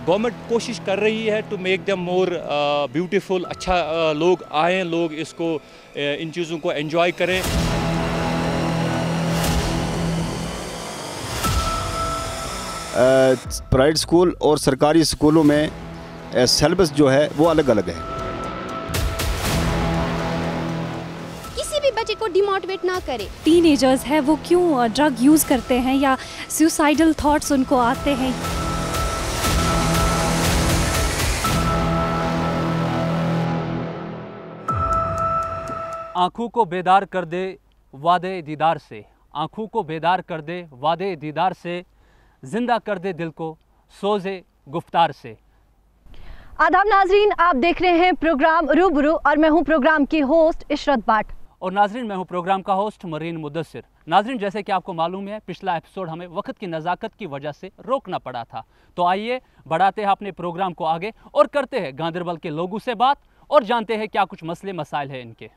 Government कोशिश कर रही है to make them more beautiful, अच्छा लोग आएँ, लोग इसको इन चीज़ों को एंजॉय करें। प्राइवेट स्कूल और सरकारी स्कूलों में सिलेबस जो है वो अलग अलग है। किसी भी बच्चे को डिमोटिवेट ना करे। टीनेजर्स है वो क्यों ड्रग यूज़ करते हैं या सुसाइडल थॉट्स उनको आते हैं। आँखों को बेदार कर दे वादे दीदार से, आँखों को बेदार कर दे वादे दीदार से, जिंदा कर दे दिल को सोज़े गुफ्तार से। आदाब नाजरीन, आप देख रहे हैं प्रोग्राम रूबरू और मैं हूं प्रोग्राम की होस्ट इशरत बाट। और नाजरीन, मैं हूं प्रोग्राम का होस्ट मरीन मुदस्सिर। नाजरीन, जैसे कि आपको मालूम है, पिछला एपिसोड हमें वक्त की नज़ाकत की वजह से रोकना पड़ा था, तो आइए बढ़ाते हैं अपने प्रोग्राम को आगे और करते हैं गांदरबल के लोगों से बात और जानते हैं क्या कुछ मसले मसाइल हैं इनके।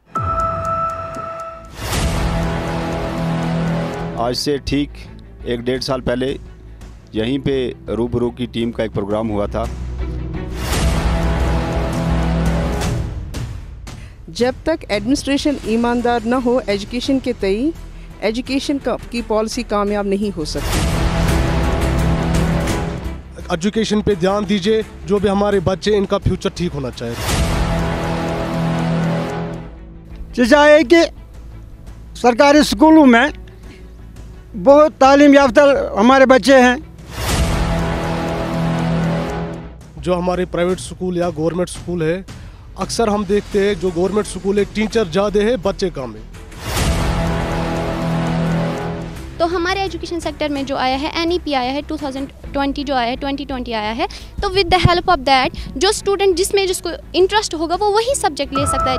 आज से ठीक 1-1.5 साल पहले यहीं पे रूबरू की टीम का एक प्रोग्राम हुआ था। जब तक एडमिनिस्ट्रेशन ईमानदार न हो एजुकेशन के तई, एजुकेशन की पॉलिसी कामयाब नहीं हो सकती। एजुकेशन पे ध्यान दीजिए, जो भी हमारे बच्चे, इनका फ्यूचर ठीक होना चाहिए। चाहिए कि सरकारी स्कूलों में बहुत तालीम याफ्ता हमारे बच्चे हैं। जो हमारे प्राइवेट स्कूल या गवर्नमेंट स्कूल है, अक्सर हम देखते हैं जो गवर्नमेंट स्कूल है टीचर ज़्यादा है, बच्चे कम है। तो हमारे एजुकेशन सेक्टर में जो आया है NEP आया है 2020, जो आया है 2020 आया है, तो with the help of that जो स्टूडेंट जिसको इंटरेस्ट होगा वो वही सब्जेक्ट ले सकता है।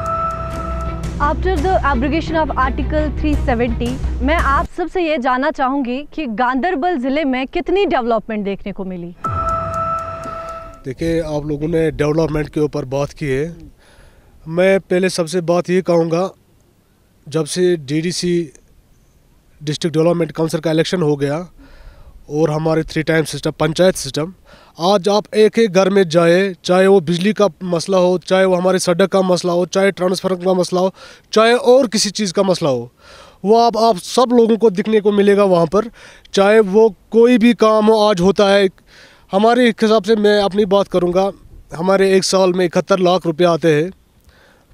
After the abrogation of article 370, मैं आप सबसे ये जानना चाहूँगी कि गांदरबल ज़िले में कितनी डेवलपमेंट देखने को मिली। देखिए, आप लोगों ने डेवलपमेंट के ऊपर बात की है। मैं पहले सबसे बात ये कहूँगा, जब से DDC डिस्ट्रिक्ट डेवलपमेंट काउंसिल का इलेक्शन हो गया और हमारे 3 टाइम सिस्टम, पंचायत सिस्टम, आज आप एक एक घर में जाए, चाहे वो बिजली का मसला हो, चाहे वो हमारे सड़क का मसला हो, चाहे ट्रांसफर का मसला हो, चाहे और किसी चीज़ का मसला हो, वो आप सब लोगों को दिखने को मिलेगा वहाँ पर। चाहे वो कोई भी काम हो, आज होता है। हमारे हिसाब से मैं अपनी बात करूँगा, हमारे एक साल में 71 लाख रुपए आते हैं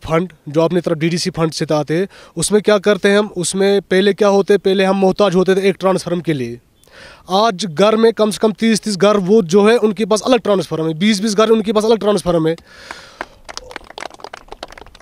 फंड, जो अपनी तरफ DDC फंड से आते हैं। उसमें क्या करते हैं हम, उसमें पहले क्या होते, पहले हम मोहताज होते थे एक ट्रांसफार्मर के लिए। आज घर में कम से कम 30-30 घर वो जो है उनके पास अलग ट्रांसफार्मर है, 20-20 घर उनके पास अलग ट्रांसफार्मर है।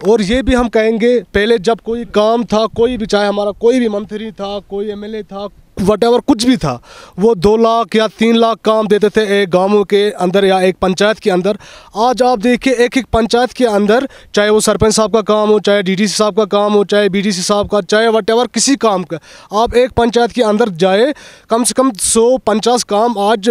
और ये भी हम कहेंगे, पहले जब कोई काम था, कोई भी, चाहे हमारा कोई भी मंत्री था, कोई MLA था, वटेवर कुछ भी था, वो 2 लाख या 3 लाख काम देते थे एक गाँव के अंदर या एक पंचायत के अंदर। आज आप देखिए एक एक पंचायत के अंदर, चाहे वो सरपंच साहब का काम हो, चाहे DDC साहब का काम हो, चाहे BDC साहब का, चाहे वटेवर किसी काम का, आप एक पंचायत के अंदर जाए, कम से कम 150 काम आज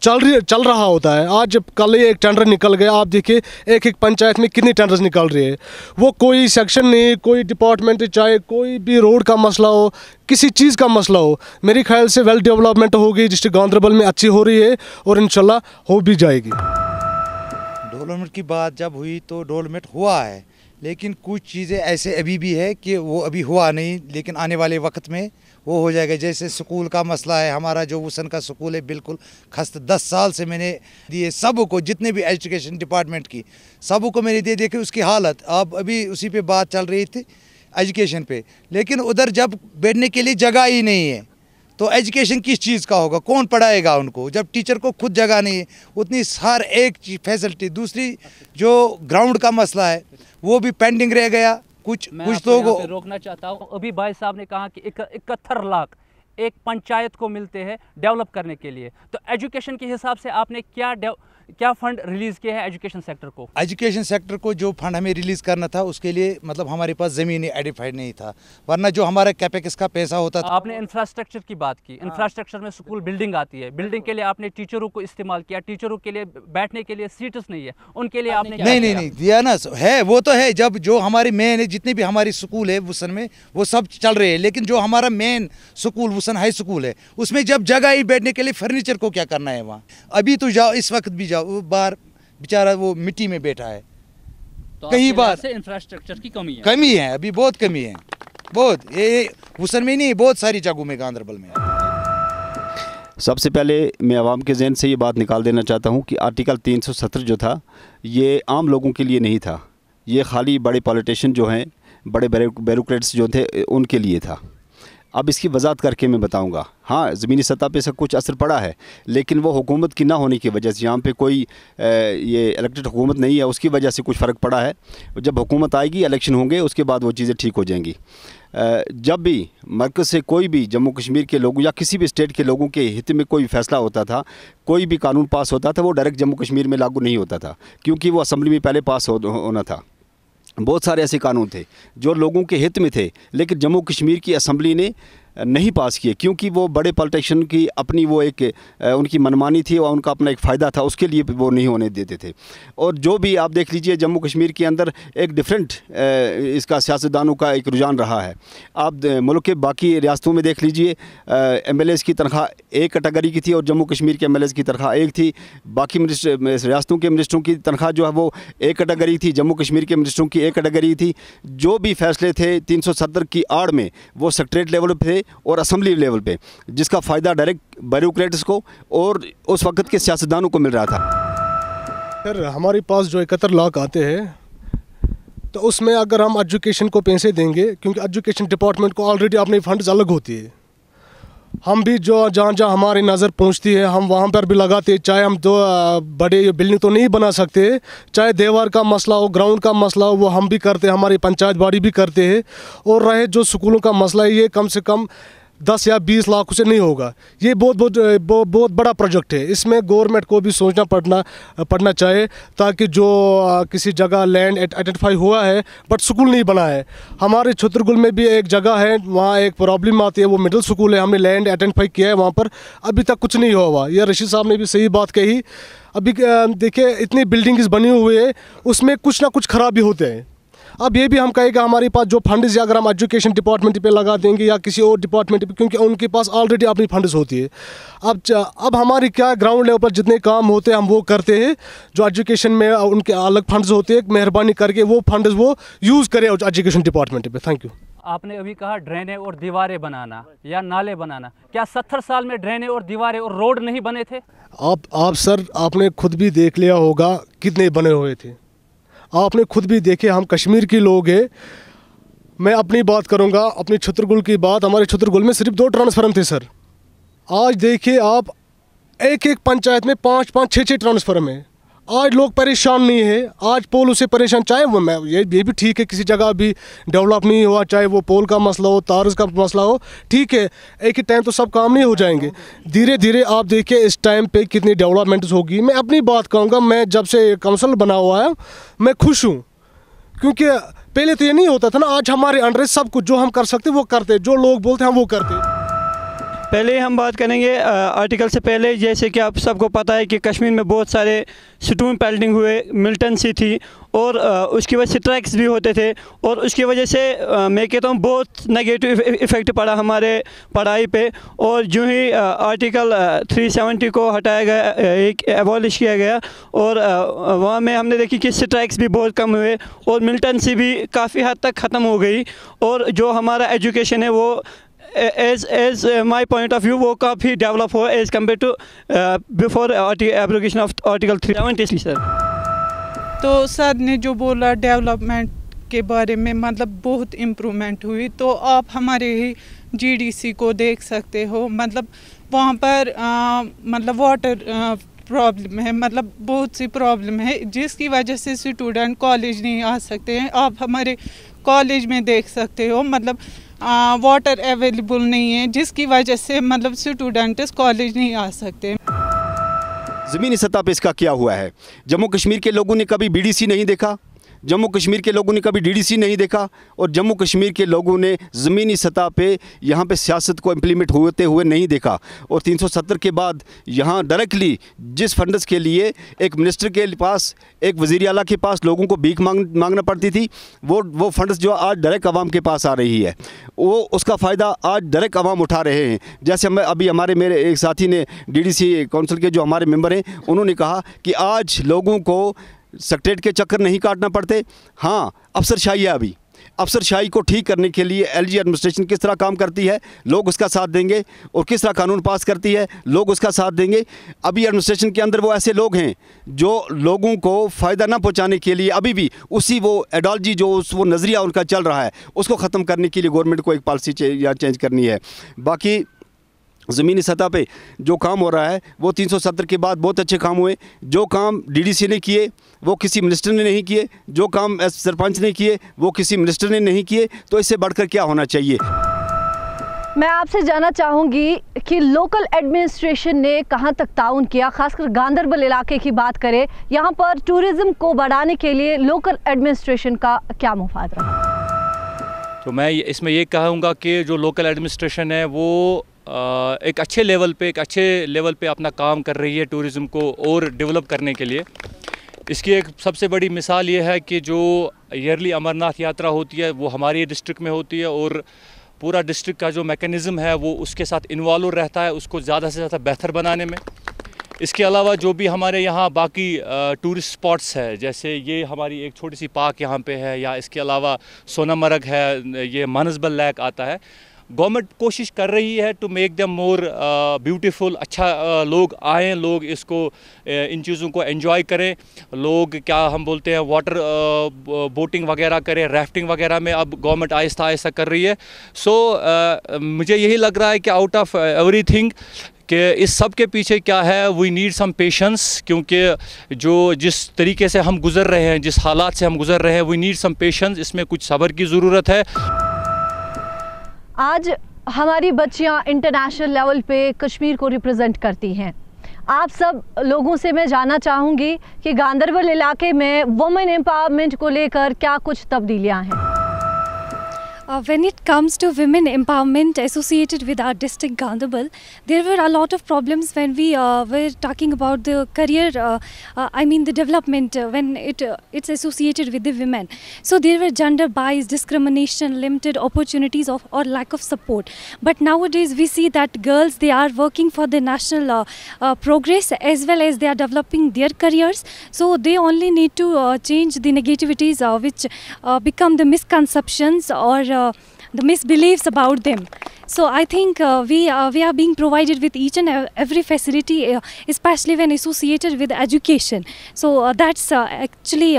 चल रहा होता है। आज कल ही एक टेंडर निकल गया, आप देखिए एक एक पंचायत में कितने टेंडर्स निकल रहे हैं। वो कोई सेक्शन नहीं, कोई डिपार्टमेंट, चाहे कोई भी रोड का मसला हो, किसी चीज़ का मसला हो, मेरे ख्याल से वेल डेवलपमेंट होगी डिस्ट्रिक्ट गांदरबल में, अच्छी हो रही है और इंशाल्लाह हो भी जाएगी। डेवलपमेंट की बात जब हुई तो डेवलपमेंट हुआ है, लेकिन कुछ चीज़ें ऐसे अभी भी है कि वो अभी हुआ नहीं, लेकिन आने वाले वक्त में वो हो जाएगा। जैसे स्कूल का मसला है, हमारा जो वसन का स्कूल है बिल्कुल खस्त, 10 साल से मैंने दिए सबको, जितने भी एजुकेशन डिपार्टमेंट की सबको मैंने दे देखी उसकी हालत। अब अभी उसी पे बात चल रही थी एजुकेशन पे, लेकिन उधर जब बैठने के लिए जगह ही नहीं है तो एजुकेशन किस चीज़ का होगा, कौन पढ़ाएगा उनको, जब टीचर को खुद जगह नहीं है उतनी हर एक फैसिलिटी। दूसरी जो ग्राउंड का मसला है वो भी पेंडिंग रह गया। कुछ तो रोकना चाहता हूँ, अभी भाई साहब ने कहा कि 71 लाख एक पंचायत को मिलते हैं डेवलप करने के लिए, तो एजुकेशन के हिसाब से आपने क्या फंड रिलीज़ किया है एजुकेशन सेक्टर को? एजुकेशन सेक्टर को जो फंड हमें रिलीज़ करना था उसके लिए मतलब हमारे पास ज़मीन आइडेंटिफाइड नहीं था, वरना जो हमारा कैपेक्स का पैसा होता था। आपने इंफ्रास्ट्रक्चर की बात की, इंफ्रास्ट्रक्चर में स्कूल बिल्डिंग आती है, बिल्डिंग के लिए आपने टीचरों को इस्तेमाल किया, टीचरों के लिए बैठने के लिए सीट्स नहीं है, उनके लिए आपने नहीं दिया ना है, वो तो है। जब जो हमारी मेन है, जितने भी हमारी स्कूल है वसन में वो सब चल रहे हैं, लेकिन जो हमारा मेन स्कूल वसन हाई स्कूल है उसमें जब जगह ही बैठने के लिए फर्नीचर को क्या करना है वहाँ। अभी तो जाओ, इस वक्त भी जाओ, जाओ, वो बार बेचारा वो मिट्टी में बैठा है। तो कई बार से इंफ्रास्ट्रक्चर की कमी है, अभी बहुत कमी है, बहुत, ये हुसन में नहीं, बहुत सारी जगहों में गांधरबल में। सबसे पहले मैं आवाम के जहन से ये बात निकाल देना चाहता हूँ कि आर्टिकल 370 जो था ये आम लोगों के लिए नहीं था, ये खाली बड़े पॉलिटिशियन जो हैं, बड़े ब्यूरोक्रेट्स जो थे उनके लिए था। अब इसकी वजाहत करके मैं बताऊंगा। हाँ, ज़मीनी सतह पे इसका कुछ असर पड़ा है, लेकिन वो हुकूमत की ना होने की वजह से, यहाँ पे कोई ये इलेक्टेड हुकूमत नहीं है, उसकी वजह से कुछ फ़र्क पड़ा है। जब हुकूमत आएगी, इलेक्शन होंगे, उसके बाद वो चीज़ें ठीक हो जाएंगी। जब भी मरकज़ से कोई भी जम्मू कश्मीर के लोगों या किसी भी स्टेट के लोगों के हित में कोई फ़ैसला होता था, कोई भी कानून पास होता था, वो डायरेक्ट जम्मू कश्मीर में लागू नहीं होता था, क्योंकि वो असम्बली में पहले पास होना था। बहुत सारे ऐसे कानून थे जो लोगों के हित में थे, लेकिन जम्मू कश्मीर की असम्बली ने नहीं पास किए, क्योंकि वो बड़े पॉलिटिशियन की अपनी वो एक उनकी मनमानी थी और उनका अपना एक फ़ायदा था, उसके लिए वो नहीं होने देते थे। और जो भी आप देख लीजिए, जम्मू कश्मीर के अंदर एक डिफरेंट इसका सियासतदानों का एक रुझान रहा है। आप मुल्क के बाकी रियासतों में देख लीजिए, MLAs की तनख्वाह एक कैटेगरी की थी और जम्मू कश्मीर के MLAs की तनख्वाह एक थी। बाकी रियासतों के मिनिस्टरों की तनख्वाह जो है वो एक कैटेगरी थी, जम्मू कश्मीर के मिनिस्टरों की एक कैटेगरी थी। जो भी फैसले थे 370 की आड़ में, वो सेक्रेटरीट लेवल पे थे और असम्बली लेवल पे, जिसका फ़ायदा डायरेक्ट ब्यूरोक्रेट्स को और उस वक्त के सियासतदानों को मिल रहा था। सर, हमारे पास जो 71 लाख आते हैं, तो उसमें अगर हम एजुकेशन को पैसे देंगे, क्योंकि एजुकेशन डिपार्टमेंट को ऑलरेडी अपनी फंड्स अलग होती है, हम भी जो जहाँ जहाँ हमारी नज़र पहुँचती है हम वहाँ पर भी लगाते हैं। चाहे हम तो बड़े बिल्डिंग तो नहीं बना सकते, चाहे दीवार का मसला हो, ग्राउंड का मसला हो, वो हम भी करते हैं, हमारी पंचायत बॉडी भी करते हैं। और रहे जो स्कूलों का मसला है, ये कम से कम 10 या 20 लाख से नहीं होगा। ये बहुत बड़ा प्रोजेक्ट है, इसमें गवर्नमेंट को भी सोचना पड़ना चाहिए, ताकि जो किसी जगह लैंड आइडेंटिफाई हुआ है बट स्कूल नहीं बना है। हमारे छतरगुल में भी एक जगह है, वहाँ एक प्रॉब्लम आती है, वो मिडिल स्कूल है, हमने लैंड आइडेंटिफाई किया है, वहाँ पर अभी तक कुछ नहीं हुआ। ये रशीद साहब ने भी सही बात कही। अभी देखिए, इतनी बिल्डिंग्स बनी हुई है, उसमें कुछ ना कुछ खराबी होते हैं। अब ये भी हम कहेगा हमारे पास जो फंड्स या अगर हम एजुकेशन डिपार्टमेंट पे लगा देंगे या किसी और डिपार्टमेंट पे, क्योंकि उनके पास ऑलरेडी अपनी फंड्स होती है। अब हमारी क्या ग्राउंड लेवल पर जितने काम होते हैं हम वो करते हैं, जो एजुकेशन में उनके अलग फंड्स होते हैं, मेहरबानी करके वो फंड्स वो यूज़ करें एजुकेशन डिपार्टमेंट पे। Thank you. आपने अभी कहा ड्रेनें और दीवारें बनाना या नाले बनाना, क्या 70 साल में ड्रेनें और दीवारें और रोड नहीं बने थे? आप सर, आपने खुद भी देख लिया होगा कितने बने हुए थे, आपने खुद भी देखे। हम कश्मीर के लोग हैं, मैं अपनी बात करूंगा, अपनी छतरगुल की बात। हमारे छतरगुल में सिर्फ 2 ट्रांसफार्मर थे सर। आज देखिए आप, एक पंचायत में 5-5, 6-6 ट्रांसफार्मर है। आज लोग परेशान नहीं है, आज पोल उससे परेशान, चाहे वो ये भी ठीक है, किसी जगह भी डेवलप नहीं हुआ, चाहे वो पोल का मसला हो, तार का मसला हो, ठीक है, एक ही टाइम तो सब काम नहीं हो जाएंगे। धीरे धीरे आप देखिए इस टाइम पे कितनी डेवलपमेंट होगी। मैं अपनी बात कहूँगा, मैं जब से काउंसिल बना हुआ है मैं खुश हूँ, क्योंकि पहले तो ये नहीं होता था ना। आज हमारे अंडर सब कुछ जो हम कर सकते वो करते, जो लोग बोलते हैं हम वो करते। पहले हम बात करेंगे आर्टिकल से पहले, जैसे कि आप सबको पता है कि कश्मीर में बहुत सारे स्टोन पेल्टिंग हुए, मिलिटेंसी थी और उसकी वजह से स्ट्राइक्स भी होते थे, और उसकी वजह से मैं कहता हूँ बहुत नेगेटिव इफ़ेक्ट पड़ा हमारे पढ़ाई पे। और जो ही आर्टिकल 370 को हटाया गया, एक एबॉलिश किया गया, और वहाँ में हमने देखी कि स्ट्राइक्स भी बहुत कम हुए और मिलिटेंसी भी काफ़ी हद तक ख़त्म हो गई। और जो हमारा एजुकेशन है वो as my point of view वो काफ़ी डेवलप हुआ as compare to before abrogation of article 370 sir. तो सर ने जो बोला डेवलपमेंट के बारे में, मतलब बहुत इम्प्रूवमेंट हुई। तो आप हमारे ही GDC को देख सकते हो, मतलब वहाँ पर मतलब वाटर प्रॉब्लम है, मतलब बहुत सी प्रॉब्लम है, जिसकी वजह से स्टूडेंट कॉलेज नहीं आ सकते हैं। आप हमारे कॉलेज में देख सकते हो, मतलब वाटर अवेलेबल नहीं है, जिसकी वजह से मतलब स्टूडेंट्स कॉलेज नहीं आ सकते। ज़मीनी सतह पे इसका क्या हुआ है? जम्मू कश्मीर के लोगों ने कभी BDC नहीं देखा, जम्मू कश्मीर के लोगों ने कभी डीडीसी नहीं देखा और जम्मू कश्मीर के लोगों ने ज़मीनी सतह पे यहाँ पे सियासत को इम्प्लीमेंट होते हुए नहीं देखा। और 370 के बाद यहाँ डायरेक्टली जिस फंड्स के लिए एक मिनिस्टर के पास, एक वज़ीर आला के पास लोगों को भीख मांगना पड़ती थी, वो फंड्स जो आज डायरेक्ट आवाम के पास आ रही है, वो उसका फ़ायदा आज डायरेक्ट आवाम उठा रहे हैं। जैसे अभी मेरे एक साथी ने डीडीसी काउंसिल के जो हमारे मेंबर हैं, उन्होंने कहा कि आज लोगों को सेक्रेटरीट के चक्कर नहीं काटना पड़ते। हाँ, अफसरशाही है। अभी अफसरशाही को ठीक करने के लिए एलजी एडमिनिस्ट्रेशन किस तरह काम करती है, लोग उसका साथ देंगे, और किस तरह कानून पास करती है, लोग उसका साथ देंगे। अभी एडमिनिस्ट्रेशन के अंदर वो ऐसे लोग हैं जो लोगों को फ़ायदा ना पहुंचाने के लिए अभी भी उसी वो आइडियोलॉजी जो वो नज़रिया उनका चल रहा है, उसको ख़त्म करने के लिए गवर्नमेंट को एक पॉलिसी चेंज करनी है। बाकी ज़मीनी सतह पे जो काम हो रहा है वो 370 के बाद बहुत अच्छे काम हुए। जो काम डीडीसी ने किए वो किसी मिनिस्टर ने नहीं किए, जो काम सरपंच ने किए वो किसी मिनिस्टर ने नहीं किए, तो इससे बढ़कर क्या होना चाहिए। मैं आपसे जानना चाहूँगी कि लोकल एडमिनिस्ट्रेशन ने कहाँ तक ताउन किया, खासकर गांदरबल इलाके की बात करें, यहाँ पर टूरिज़्म को बढ़ाने के लिए लोकल एडमिनिस्ट्रेशन का क्या मुफाद रहा? तो मैं इसमें ये कहूँगा कि जो लोकल एडमिनिस्ट्रेशन है वो एक अच्छे लेवल पे अपना काम कर रही है टूरिज़्म को और डेवलप करने के लिए। इसकी एक सबसे बड़ी मिसाल ये है कि जो ईयरली अमरनाथ यात्रा होती है वो हमारी डिस्ट्रिक्ट में होती है, और पूरा डिस्ट्रिक्ट का जो मैकेनिज़्म है वो उसके साथ इन्वॉल्व रहता है उसको ज़्यादा से ज़्यादा बेहतर बनाने में। इसके अलावा जो भी हमारे यहाँ बाकी टूरिस्ट स्पॉट्स है, जैसे ये हमारी एक छोटी सी पार्क यहाँ पे है, या इसके अलावा सोनामर्ग है, ये मानसबल लेक आता है, गवर्नमेंट कोशिश कर रही है to make them more beautiful. अच्छा लोग आएँ, लोग इसको इन चीज़ों को एंजॉय करें, लोग क्या हम बोलते हैं वाटर बोटिंग वगैरह करें, राफ्टिंग वगैरह में अब गवर्नमेंट आहिस्ता आहिस्ता कर रही है। सो मुझे यही लग रहा है कि आउट ऑफ एवरीथिंग कि इस सब के पीछे क्या है, वी नीड सम पेशेंस, क्योंकि जिस तरीके से हम गुज़र रहे हैं, जिस हालात से हम गुज़र रहे हैं, वी नीड सम पेशेंस, इसमें कुछ सब्र की ज़रूरत है। आज हमारी बच्चियां इंटरनेशनल लेवल पे कश्मीर को रिप्रेजेंट करती हैं। आप सब लोगों से मैं जानना चाहूँगी कि गांदरबल इलाके में वुमेन एम्पावरमेंट को लेकर क्या कुछ तब्दीलियां हैं। When it comes to women empowerment associated with our district Gaunderbal, there were a lot of problems when we were talking about the career, the development when it's associated with the women. So there were gender bias, discrimination, limited opportunities or lack of support. But nowadays we see that girls, they are working for the national progress as well as they are developing their careers. So they only need to change the negativities which become the misconceptions or the misbeliefs about them. So I think we are being provided with each and every facility, especially when associated with education. So that's actually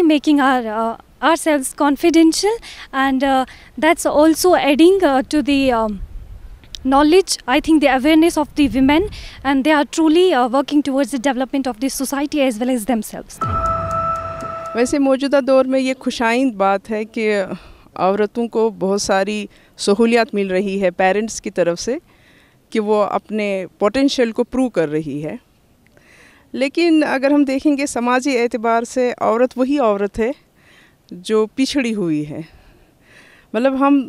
making ourselves confidential, and that's also adding to the knowledge, I think, the awareness of the women, and they are truly working towards the development of the society as well as themselves. वैसे मौजूदा दौर में ये खुशाइंद बात है कि औरतों को बहुत सारी सहूलियत मिल रही है पेरेंट्स की तरफ से कि वो अपने पोटेंशियल को प्रूव कर रही है। लेकिन अगर हम देखेंगे समाजी एतबार से औरत वही औरत है जो पिछड़ी हुई है। मतलब हम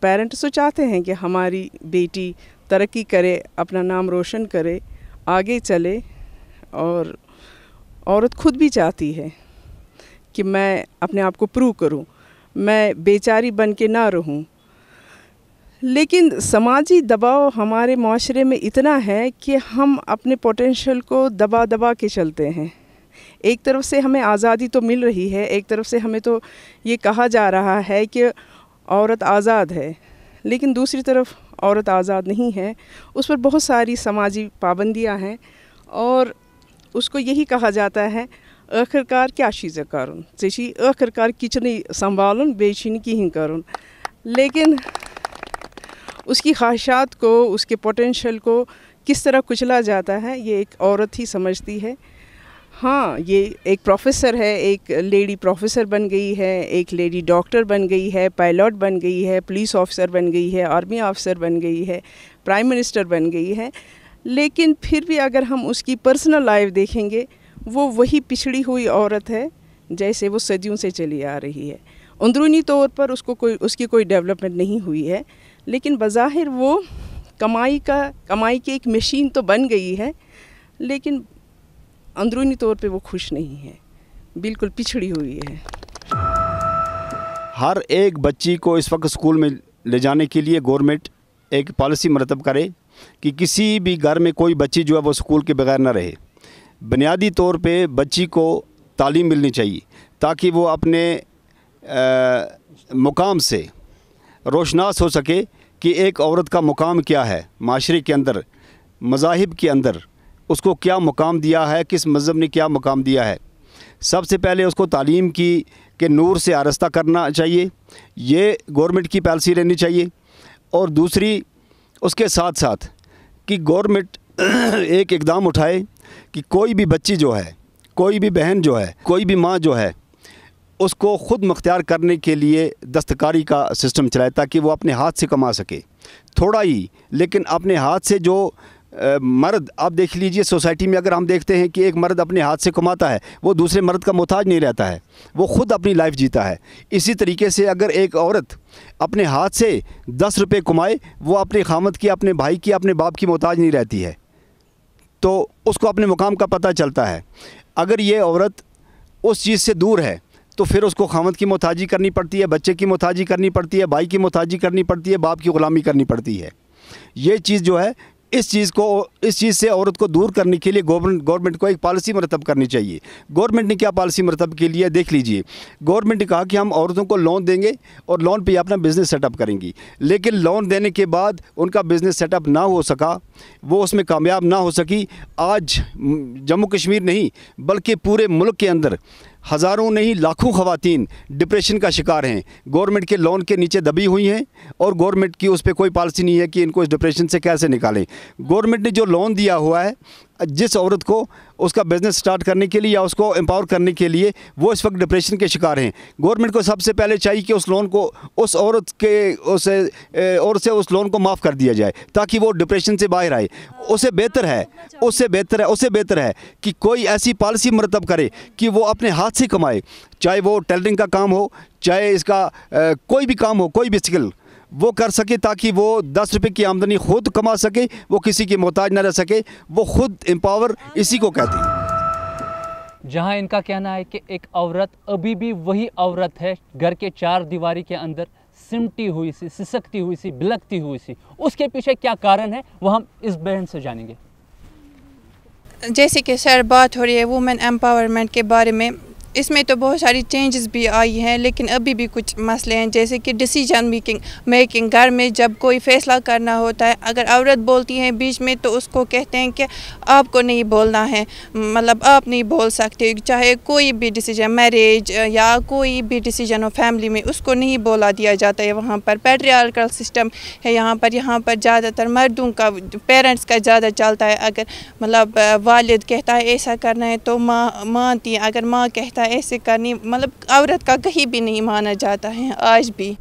पेरेंट्स तो चाहते हैं कि हमारी बेटी तरक्की करे, अपना नाम रोशन करे, आगे चले, और औरत खुद भी चाहती है कि मैं अपने आप को प्रूव करूं, मैं बेचारी बन के ना रहूं। लेकिन समाजी दबाव हमारे माशरे में इतना है कि हम अपने पोटेंशियल को दबा दबा के चलते हैं। एक तरफ से हमें आज़ादी तो मिल रही है, एक तरफ से हमें तो ये कहा जा रहा है कि औरत आज़ाद है, लेकिन दूसरी तरफ औरत आज़ाद नहीं है। उस पर बहुत सारी समाजी पाबंदियां हैं और उसको यही कहा जाता है आखिरकार क्या चीज़ करुन, आखिरकार किचन संभालन बेचीन कहीं करुन। लेकिन उसकी ख्वाहिशात को, उसके पोटेंशियल को किस तरह कुचला जाता है ये एक औरत ही समझती है। हाँ, ये एक प्रोफेसर है, एक लेडी प्रोफेसर बन गई है, एक लेडी डॉक्टर बन गई है, पायलट बन गई है, पुलिस ऑफिसर बन गई है, आर्मी ऑफिसर बन गई है, प्राइम मिनिस्टर बन गई है। लेकिन फिर भी अगर हम उसकी पर्सनल लाइफ देखेंगे, वो वही पिछड़ी हुई औरत है जैसे वो सदियों से चली आ रही है। अंदरूनी तौर पर उसकी कोई डेवलपमेंट नहीं हुई है, लेकिन बज़ाहिर वो कमाई की एक मशीन तो बन गई है, लेकिन अंदरूनी तौर पे वो खुश नहीं है, बिल्कुल पिछड़ी हुई है। हर एक बच्ची को इस वक्त स्कूल में ले जाने के लिए गवर्नमेंट एक पॉलिसी मरतब करे कि किसी भी घर में कोई बच्ची जो है वो स्कूल के बगैर ना रहे। बुनियादी तौर पे बच्ची को तालीम मिलनी चाहिए ताकि वो अपने मुकाम से रोशनास हो सके कि एक औरत का मुकाम क्या है माशरे के अंदर, मज़ाहिब के अंदर उसको क्या मुकाम दिया है, किस मज़हब ने क्या मुकाम दिया है। सबसे पहले उसको तालीम के नूर से आरास्ता करना चाहिए, ये गवर्नमेंट की पॉलिसी रहनी चाहिए। और दूसरी उसके साथ साथ कि गवर्नमेंट एक इक़दाम उठाए कि कोई भी बच्ची जो है, कोई भी बहन जो है, कोई भी माँ जो है, उसको ख़ुद मुख्तियार करने के लिए दस्तकारी का सिस्टम चलाए ताकि वो अपने हाथ से कमा सके, थोड़ा ही लेकिन अपने हाथ से। जो मर्द आप देख लीजिए सोसाइटी में, अगर हम देखते हैं कि एक मर्द अपने हाथ से कमाता है वो दूसरे मर्द का मोहताज नहीं रहता है, वो ख़ुद अपनी लाइफ जीता है। इसी तरीके से अगर एक औरत अपने हाथ से 10 रुपये कमाए वो अपने खामद की, अपने भाई की, अपने बाप की मोहताज नहीं रहती है, तो उसको अपने मुकाम का पता चलता है। अगर ये औरत उस चीज़ से दूर है तो फिर उसको खामद की मोहताजी करनी पड़ती है, बच्चे की मोहताजी करनी पड़ती है, भाई की मोहताजी करनी पड़ती है, बाप की ग़ुलामी करनी पड़ती है। ये चीज़ जो है, इस चीज़ से औरत को दूर करने के लिए गवर्नमेंट को एक पॉलिसी मरतब करनी चाहिए। गवर्नमेंट ने क्या पॉलिसी मरतब के लिए देख लीजिए। गवर्नमेंट ने कहा कि हम औरतों को लोन देंगे और लोन पे अपना बिज़नेस सेटअप करेंगी, लेकिन लोन देने के बाद उनका बिज़नेस सेटअप ना हो सका, वो उसमें कामयाब ना हो सकी। आज जम्मू कश्मीर नहीं बल्कि पूरे मुल्क के अंदर हज़ारों नहीं लाखों ख़वातीन डिप्रेशन का शिकार हैं, गवर्नमेंट के लोन के नीचे दबी हुई हैं और गवर्नमेंट की उस पर कोई पॉलिसी नहीं है कि इनको इस डिप्रेशन से कैसे निकालें। गवर्नमेंट ने जो लोन दिया हुआ है जिस औरत को उसका बिज़नेस स्टार्ट करने के लिए या उसको एम्पावर करने के लिए, वो इस वक्त डिप्रेशन के शिकार हैं। गवर्नमेंट को सबसे पहले चाहिए कि उस लोन को उस औरत से उस लोन को माफ़ कर दिया जाए ताकि वो डिप्रेशन से बाहर आए। उससे बेहतर है कि कोई ऐसी पॉलिसी मरतब करे कि वो अपने हाथ से कमाए, चाहे वो टेलरिंग का काम हो, चाहे इसका कोई भी काम हो, कोई भी स्किल वो कर सके ताकि वो 10 रुपये की आमदनी खुद कमा सके, वो किसी की मोहताज न रह सके, वो खुद एम्पावर इसी को कहते हैं। जहां इनका कहना है कि एक औरत अभी भी वही औरत है, घर के 4 दीवारी के अंदर सिमटी हुई सी, सिसकती हुई सी, बिलकती हुई सी। उसके पीछे क्या कारण है वो हम इस बहन से जानेंगे। जैसे कि सर बात हो रही है वुमेन एम्पावरमेंट के बारे में, इसमें तो बहुत सारी चेंजेस भी आई हैं, लेकिन अभी भी कुछ मसले हैं। जैसे कि डिसीजन मेकिंग घर में जब कोई फ़ैसला करना होता है, अगर औरत बोलती है बीच में तो उसको कहते हैं कि आपको नहीं बोलना है, मतलब आप नहीं बोल सकते। चाहे कोई भी डिसीजन, मैरिज या कोई भी डिसीजन हो फैमिली में, उसको नहीं बोला दिया जाता है। वहाँ पर पैट्रियार्कल सिस्टम है, यहाँ पर ज़्यादातर मर्दों का, पेरेंट्स का ज़्यादा चलता है। अगर मतलब वालिद कहता है ऐसा करना है तो माँ मानती है, अगर माँ कहता है ऐसे करनी, मतलब औरत का कहीं भी नहीं माना जाता है आज भी।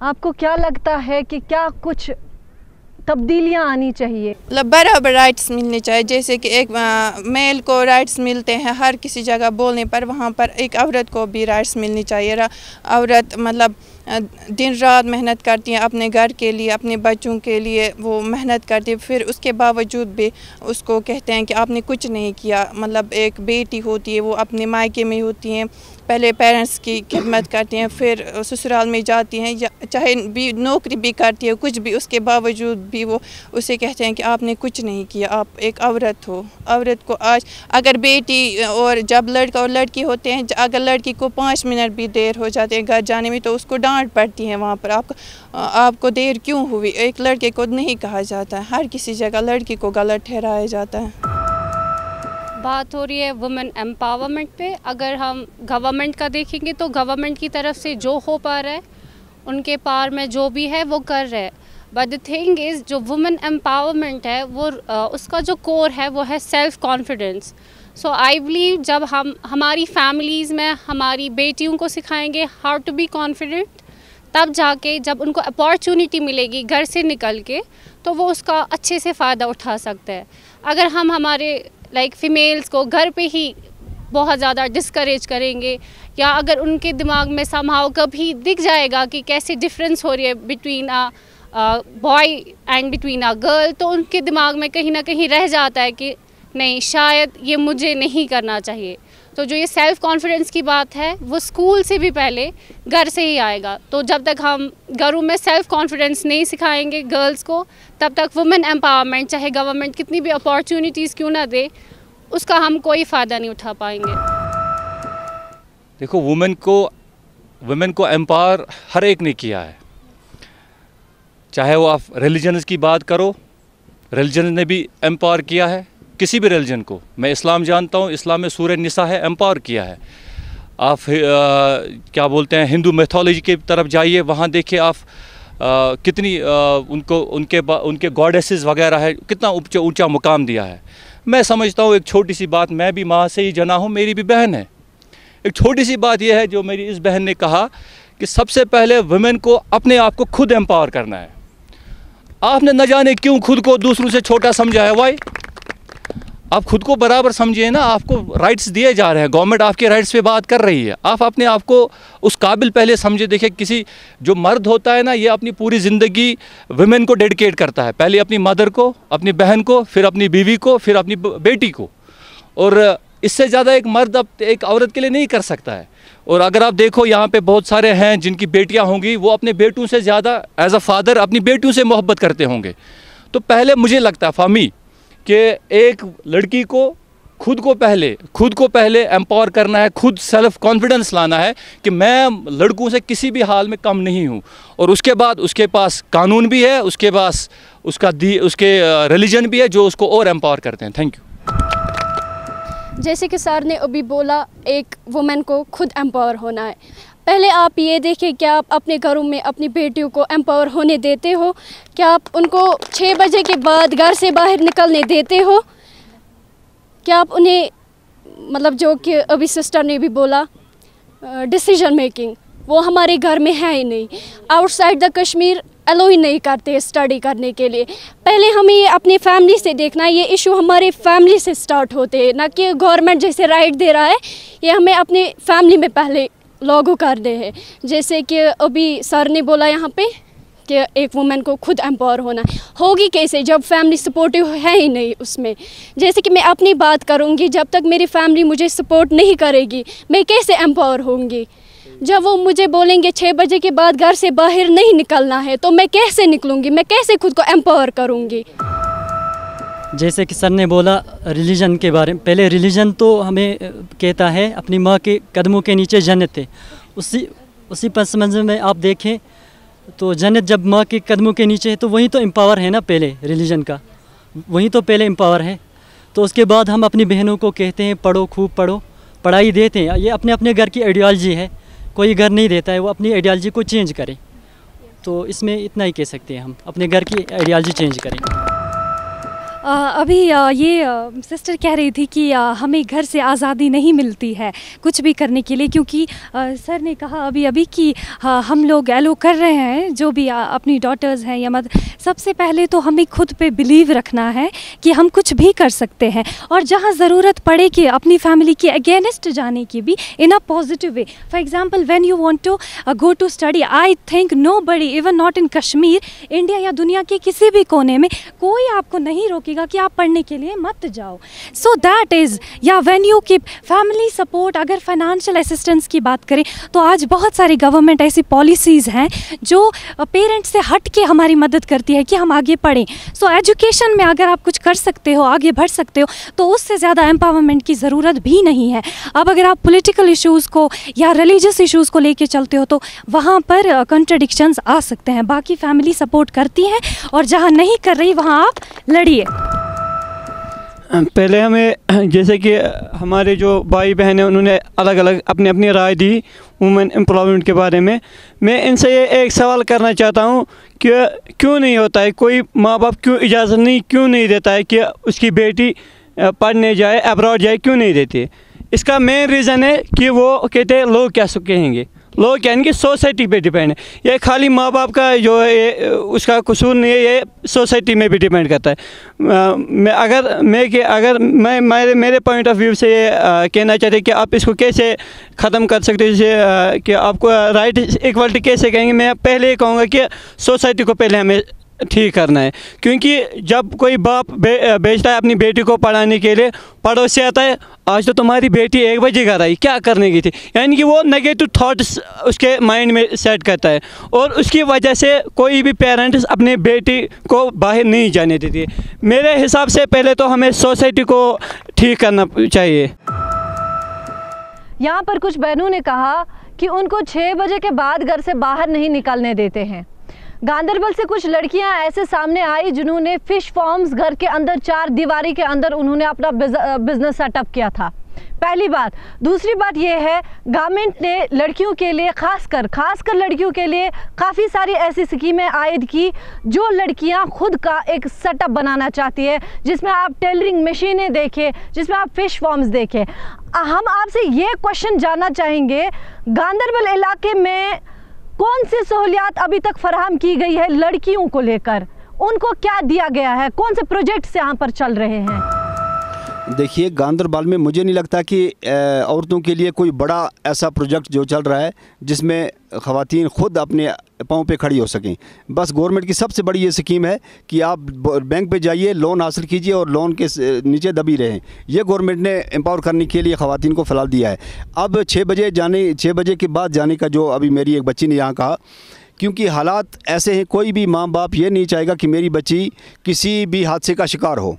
आपको क्या लगता है कि क्या कुछ तब्दीलियां आनी चाहिए? मतलब बराबर राइट्स मिलने चाहिए। जैसे कि एक मेल को राइट्स मिलते हैं हर किसी जगह बोलने पर, वहाँ पर एक औरत को भी राइट्स मिलनी चाहिए। औरत मतलब दिन रात मेहनत करती हैं अपने घर के लिए, अपने बच्चों के लिए वो मेहनत करती है, फिर उसके बावजूद भी उसको कहते हैं कि आपने कुछ नहीं किया। मतलब एक बेटी होती है वो अपने मायके में होती हैं, पहले पेरेंट्स की खिदमत करती हैं, फिर ससुराल में जाती हैं, या चाहे भी नौकरी भी करती है कुछ भी, उसके बावजूद भी वो उसे कहते हैं कि आपने कुछ नहीं किया, आप एक औरत हो। औरत को आज अगर बेटी और जब लड़का और लड़की होते हैं, अगर लड़की को 5 मिनट भी देर हो जाते हैं घर जाने में तो उसको डांट पड़ती है वहाँ पर, आपको देर क्यों हुई। एक लड़के को नहीं कहा जाता है, हर किसी जगह लड़की को गलत ठहराया जाता है। बात हो रही है वुमेन एम्पावरमेंट पे। अगर हम गवर्नमेंट का देखेंगे तो गवर्नमेंट की तरफ से जो हो पा रहा है, उनके पार में जो भी है वो कर रहे हैं। बट द थिंग इज़ जो वुमेन एम्पावरमेंट है वो उसका जो कोर है वो है self confidence. So I believe जब हम हमारी फैमिलीज़ में हमारी बेटियों को सिखाएंगे हाउ टू बी कॉन्फिडेंट, तब जाके जब उनको अपॉर्चुनिटी मिलेगी घर से निकल के तो वो उसका अच्छे से फ़ायदा उठा सकते हैं। अगर हम हमारे लाइक फ़ीमेल्स को घर पे ही बहुत ज़्यादा डिस्करेज करेंगे, या अगर उनके दिमाग में समहाउ कभी दिख जाएगा कि कैसे डिफरेंस हो रही है between a boy and between a girl, तो उनके दिमाग में कहीं ना कहीं रह जाता है कि नहीं, शायद ये मुझे नहीं करना चाहिए। तो जो ये सेल्फ़ कॉन्फिडेंस की बात है वो स्कूल से भी पहले घर से ही आएगा। तो जब तक हम घरों में सेल्फ़ कॉन्फिडेंस नहीं सिखाएंगे गर्ल्स को, तब तक वुमेन एम्पावरमेंट, चाहे गवर्नमेंट कितनी भी अपॉर्चुनिटीज़ क्यों ना दे, उसका हम कोई फ़ायदा नहीं उठा पाएंगे। देखो, वुमेन को एम्पावर हर एक ने किया है, चाहे वो आप रिलीजन की बात करो, रिलीजन ने भी एम्पावर किया है किसी भी रिलीजन को। मैं इस्लाम जानता हूँ, इस्लाम में सूरह निसा है, एम्पावर किया है। आप क्या बोलते हैं, हिंदू मैथोलॉजी की तरफ जाइए, वहाँ देखिए आप कितनी उनके गॉडेसेस वगैरह है, कितना ऊंचा मुकाम दिया है। मैं समझता हूँ, एक छोटी सी बात, मैं भी माँ से ही जना हूँ, मेरी भी बहन है। एक छोटी सी बात यह है जो मेरी इस बहन ने कहा कि सबसे पहले वुमेन को अपने आप को खुद एम्पावर करना है। आपने न जाने क्यों खुद को दूसरों से छोटा समझा है। वाई? आप खुद को बराबर समझिए ना, आपको राइट्स दिए जा रहे हैं, गवर्नमेंट आपके राइट्स पे बात कर रही है, आप अपने आप को उस काबिल पहले समझे। देखिए, किसी जो मर्द होता है ना, ये अपनी पूरी ज़िंदगी वुमेन को डेडिकेट करता है, पहले अपनी मदर को, अपनी बहन को, फिर अपनी बीवी को, फिर अपनी बेटी को, और इससे ज़्यादा एक मर्द अब एक औरत के लिए नहीं कर सकता है। और अगर आप देखो, यहाँ पे बहुत सारे हैं जिनकी बेटियाँ होंगी, वो अपने बेटों से ज़्यादा एज अ फादर अपनी बेटियों से मोहब्बत करते होंगे। तो पहले मुझे लगता है फामी कि एक लड़की को खुद को पहले एम्पावर करना है, खुद सेल्फ कॉन्फिडेंस लाना है कि मैं लड़कों से किसी भी हाल में कम नहीं हूँ। और उसके बाद उसके पास कानून भी है, उसके पास उसके रिलीजन भी है जो उसको और एम्पावर करते हैं। Thank you. जैसे कि सर ने अभी बोला, एक वुमेन को खुद एम्पावर होना है। पहले आप ये देखें, क्या आप अपने घरों में अपनी बेटियों को एम्पावर होने देते हो? क्या आप उनको 6 बजे के बाद घर से बाहर निकलने देते हो? क्या आप उन्हें, मतलब जो कि अभी सिस्टर ने भी बोला, डिसीजन मेकिंग वो हमारे घर में है ही नहीं। आउटसाइड द कश्मीर अलो ही नहीं करते स्टडी करने के लिए। पहले हमें ये अपनी फैमिली से देखना है, ये इशू हमारे फैमिली से स्टार्ट होते हैं, ना कि गवर्नमेंट जैसे राइट दे रहा है, ये हमें अपनी फैमिली में पहले लागू करने हैं। जैसे कि अभी सर ने बोला यहाँ पे कि एक वुमेन को खुद एम्पावर होना होगी कैसे जब फैमिली सपोर्टिव है ही नहीं उसमें। जैसे कि मैं अपनी बात करूँगी, जब तक मेरी फैमिली मुझे सपोर्ट नहीं करेगी मैं कैसे एम्पावर होंगी? जब वो मुझे बोलेंगे 6 बजे के बाद घर से बाहर नहीं निकलना है, तो मैं कैसे निकलूँगी? मैं कैसे खुद को एम्पावर करूँगी? जैसे कि सर ने बोला रिलीजन के बारे में, पहले रिलीजन तो हमें कहता है अपनी माँ के कदमों के नीचे जन्नत है। उसी पस मंज़र में आप देखें तो जन्नत जब माँ के कदमों के नीचे है तो वही तो एम्पावर है ना, पहले रिलीजन का वही तो पहले एम्पावर है। तो उसके बाद हम अपनी बहनों को कहते हैं पढ़ो, खूब पढ़ो, पढ़ाई देते हैं। ये अपने अपने घर की आइडियोलॉजी है, कोई घर नहीं देता है, वो अपनी आइडियोलॉजी को चेंज करे। तो इसमें इतना ही कह सकते हैं, हम अपने घर की आइडियोलॉजी चेंज करें। अभी ये सिस्टर कह रही थी कि हमें घर से आज़ादी नहीं मिलती है कुछ भी करने के लिए, क्योंकि सर ने कहा अभी कि हम लोग एलो कर रहे हैं जो भी अपनी डॉटर्स हैं या मदर। सबसे पहले तो हमें खुद पे बिलीव रखना है कि हम कुछ भी कर सकते हैं, और जहाँ ज़रूरत पड़े कि अपनी फैमिली के अगेंस्ट जाने की भी in a positive way. For example when you want to go to study, I think nobody, even not in Kashmir, India या दुनिया के किसी भी कोने में कोई आपको नहीं रोकेगा कि आप पढ़ने के लिए मत जाओ। सो दैट इज़, या when you keep family support. अगर फाइनेंशियल असिस्टेंस की बात करें तो आज बहुत सारी गवर्नमेंट ऐसी पॉलिसीज़ हैं जो पेरेंट्स से हट के हमारी मदद करती है कि हम आगे पढ़ें। सो एजुकेशन में अगर आप कुछ कर सकते हो, आगे बढ़ सकते हो, तो उससे ज़्यादा एम्पावरमेंट की ज़रूरत भी नहीं है। अब अगर आप पॉलिटिकल इश्यूज़ को या रिलीजियस इश्यूज़ को लेके चलते हो तो वहाँ पर कंट्रडिक्शंस आ सकते हैं। बाकी फैमिली सपोर्ट करती है, और जहाँ नहीं कर रही वहाँ आप लड़िए। पहले हमें, जैसे कि हमारे जो भाई बहन हैं उन्होंने अलग अलग अपनी अपनी राय दी वुमेन एम्प्लॉयमेंट के बारे में। मैं इनसे ये एक सवाल करना चाहता हूँ कि क्यों नहीं होता है, कोई माँ बाप क्यों नहीं देता है कि उसकी बेटी पढ़ने जाए, अब्रॉड जाए, क्यों नहीं देती? इसका मेन रीज़न है कि वो कहते हैं लोग क्या कहेंगे, लोग कहेंगे कि सोसाइटी पे डिपेंड है। ये खाली माँ बाप का जो है उसका कसूर नहीं है, ये सोसाइटी में भी डिपेंड करता है। अगर मैं मेरे पॉइंट ऑफ व्यू से ये कहना चाहते कि आप इसको कैसे ख़त्म कर सकते हैं, जैसे कि आपको राइट इक्वलिटी कैसे कहेंगे। मैं पहले ये कहूँगा कि सोसाइटी को पहले हमें ठीक करना है, क्योंकि जब कोई बाप भेजता है अपनी बेटी को पढ़ाने के लिए, पड़ोस से आता है आज तो तुम्हारी बेटी 1 बजे घर आई, क्या करने की थी, यानी कि वो नेगेटिव थॉट्स उसके माइंड में सेट करता है और उसकी वजह से कोई भी पेरेंट्स अपने बेटी को बाहर नहीं जाने देती। मेरे हिसाब से पहले तो हमें सोसाइटी को ठीक करना चाहिए। यहाँ पर कुछ बहनों ने कहा कि उनको 6 बजे के बाद घर से बाहर नहीं निकलने देते हैं। गांदरबल से कुछ लड़कियां ऐसे सामने आई जिन्होंने फ़िश फार्म्स घर के अंदर 4 दीवारी के अंदर उन्होंने अपना बिजनेस सेटअप किया था। पहली बात। दूसरी बात यह है, गवर्नमेंट ने लड़कियों के लिए खासकर लड़कियों के लिए काफ़ी सारी ऐसी स्कीमें आयद की जो लड़कियां खुद का एक सेटअप बनाना चाहती है, जिसमें आप टेलरिंग मशीनें देखें, जिसमें आप फ़िश फार्म्स देखें। हम आपसे ये क्वेश्चन जानना चाहेंगे, गांदरबल इलाके में कौन सी सहूलियात अभी तक फराहम की गई है लड़कियों को लेकर, उनको क्या दिया गया है, कौन से प्रोजेक्ट्स यहाँ पर चल रहे हैं? देखिए, गांदरबल में मुझे नहीं लगता कि औरतों के लिए कोई बड़ा ऐसा प्रोजेक्ट जो चल रहा है जिसमें ख़वातीन खुद अपने पाँव पे खड़ी हो सकें। बस गवर्नमेंट की सबसे बड़ी ये स्कीम है कि आप बैंक पे जाइए, लोन हासिल कीजिए और लोन के नीचे दबी रहें। ये गवर्नमेंट ने एम्पावर करने के लिए ख़वातीन को फ़िलहाल दिया है। अब 6 बजे के बाद जाने का जो अभी मेरी एक बच्ची ने यहाँ कहा, क्योंकि हालात ऐसे हैं, कोई भी माँ बाप ये नहीं चाहेगा कि मेरी बच्ची किसी भी हादसे का शिकार हो।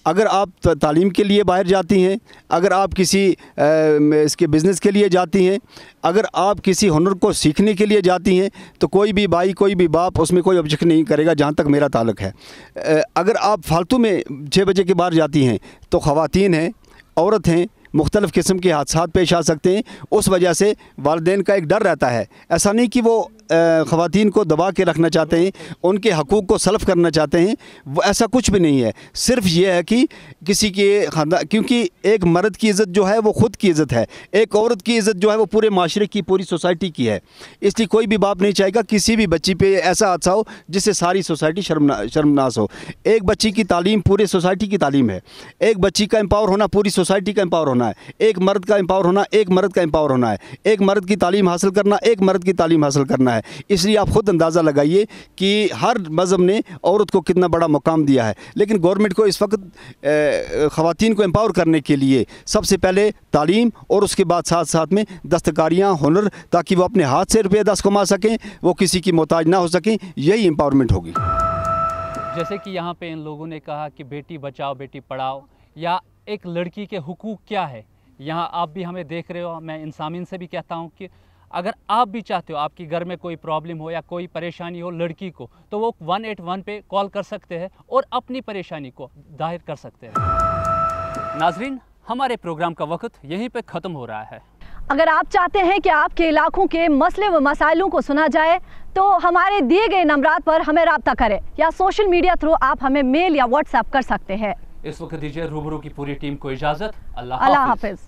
अगर आप तालीम के लिए बाहर जाती हैं, अगर आप किसी इसके बिज़नेस के लिए जाती हैं, अगर आप किसी हुनर को सीखने के लिए जाती हैं, तो कोई भी भाई कोई भी बाप उसमें कोई ऑब्जेक्शन नहीं करेगा, जहाँ तक मेरा ताल्लुक़ है। अगर आप फालतू में 6 बजे के बाहर जाती हैं तो ख़वातीन हैं, औरत हैं, मुख्तलिफ़ किस्म के हादसात पेश आ सकते हैं। उस वजह से वालिदैन का एक डर रहता है। ऐसा नहीं कि वो ख़वातीन को दबा के रखना चाहते हैं, उनके हकूक़ को सल्फ़ करना चाहते हैं, वो ऐसा कुछ भी नहीं है। सिर्फ़ ये है कि किसी के ख़ानदान, क्योंकि एक मर्द की इज़्ज़त जो है वो ख़ुद की इज़्ज़त है, एक औरत की इज़्ज़त जो है वो पूरे माशरे की, पूरी सोसाइटी की है। इसलिए कोई भी बाप नहीं चाहेगा किसी भी बच्ची पे ऐसा हादसा हो जिससे सारी सोसाइटी शर्मनाश हो। एक बच्ची की तालीम पूरी सोसाइटी की तालीम है, एक बच्ची का एम्पावर होना पूरी सोसाइटी का एम्पावर होना है, एक मर्द का एम्पावर होना एक मर्द का एम्पावर होना है, एक मर्द की तालीम हासिल करना एक मर्द की तालीम हासिल करना है। इसलिए आप ख़ुद अंदाज़ा लगाइए कि हर मज़हब ने औरत को कितना बड़ा मुकाम दिया है। लेकिन गवर्नमेंट को इस वक्त ख़वातीन को एम्पावर करने के लिए सबसे पहले तालीम और उसके बाद साथ साथ में दस्तकारियाँ, हुनर, ताकि वो अपने हाथ से रुपये 10 कमा सकें, वो किसी की मोहताज ना हो सकें। यही एम्पावरमेंट होगी। जैसे कि यहाँ पे इन लोगों ने कहा कि बेटी बचाओ बेटी पढ़ाओ, या एक लड़की के हुकूक क्या है, यहाँ आप भी हमें देख रहे हो। मैं इंसामीन से भी कहता हूँ कि अगर आप भी चाहते हो आपकी घर में कोई प्रॉब्लम हो या कोई परेशानी हो लड़की को, तो वो 181 पे कॉल कर सकते हैं और अपनी परेशानी को जाहिर कर सकते हैं। नाजरीन, हमारे प्रोग्राम का वक्त यहीं पे ख़त्म हो रहा है। अगर आप चाहते हैं कि आपके इलाकों के मसले व मसाइलों को सुना जाए तो हमारे दिए गए नंबरात पर हमें रब्ता करें, या सोशल मीडिया थ्रू आप हमें मेल या व्हाट्सएप कर सकते हैं। इस वक्त दीजिए रूबरू की पूरी टीम को इजाज़त। अल्लाह हाफिज़।